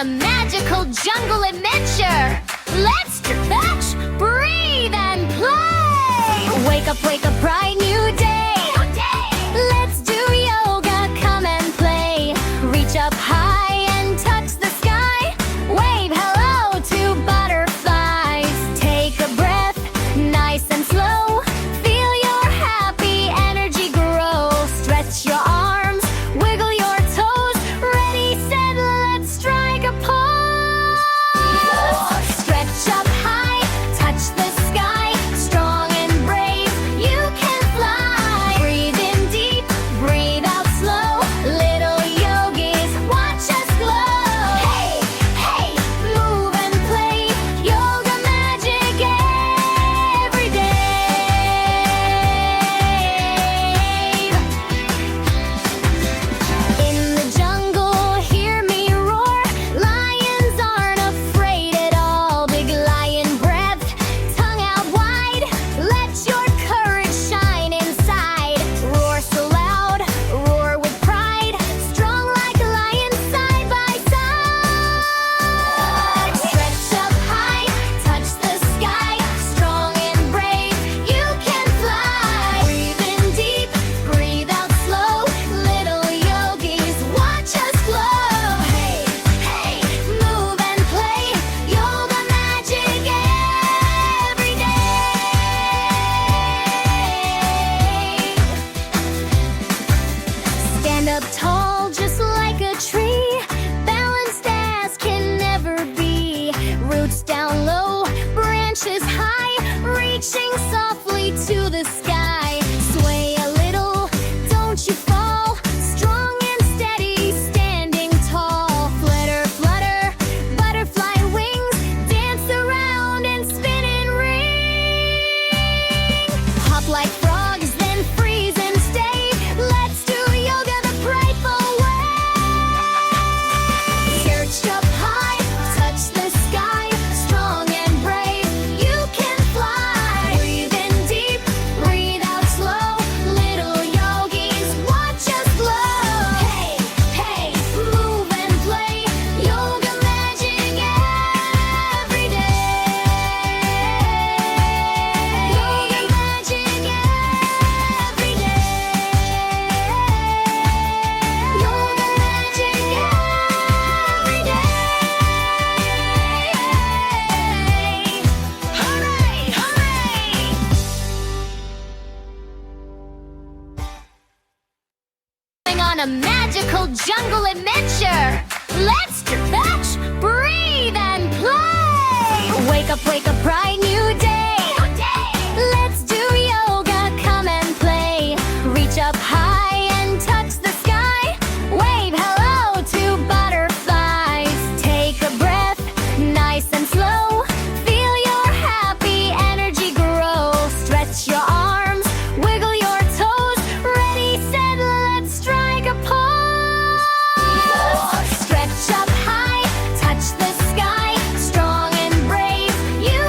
magical jungle adventure. Let's stretch, breathe, and play. Wake up, bright new day. Let's do yoga, come and play. Reach up high and touch the sky. Wave hello to butterflies. Take a breath, nice and slow. Feel your happy energy grow. Stretch your arms, wiggle your toes. Ready, set, let's strike a pose. Stretch up high, touch the sky. Strong and brave, you can fly. Breathe in deep, breathe out slow. Little yogis, watch us glow. Hey, hey, move and play. Yoga magic every day. In the jungle, hear me roar. Lions aren't afraid at all. Big lion breath, tongue out wide. Let your courage shine inside. Roar so loud, roar with pride. Strong like a lion, side by side. Stretch up high, touch the sky. Strong and brave, you can fly. Breathe in deep, breathe out slow. Little yogis, watch us glow. Hey, hey, move and play. Yoga magic every day. Stand up tall, just like a tree. Balanced as can never be. Roots down low, branches high. Reaching softly to the sky. Sway a little, don't you fall. Strong and steady, standing tall. Flutter, flutter, butterfly wings. Dance around and spin and ring. Hop like frogs, then freeze and stay. Let's do yoga the prideful way. Search up high, touch the sky. Strong and brave, you can fly. Breathe in deep, breathe out slow. Little yogis, watch us glow. Hey, hey, move and play. Yoga magic every day. Yoga magic every day. Yoga magic every day. Hooray, hooray! Going on a magical jungle adventure. Let's stretch, breathe, and play. Wake up, bright new day. Let's do yoga, come and play. Reach up high and touch the sky. Wave hello to butterflies. Take a breath, nice and slow. Feel your happy energy grow. Stretch your arms, wiggle your toes. Ready, set, let's strike a pose. Stretch up high, touch the sky. Strong and brave, you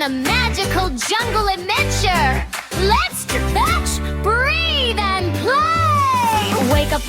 a magical jungle adventure. Let's stretch, breathe, and play. Wake up,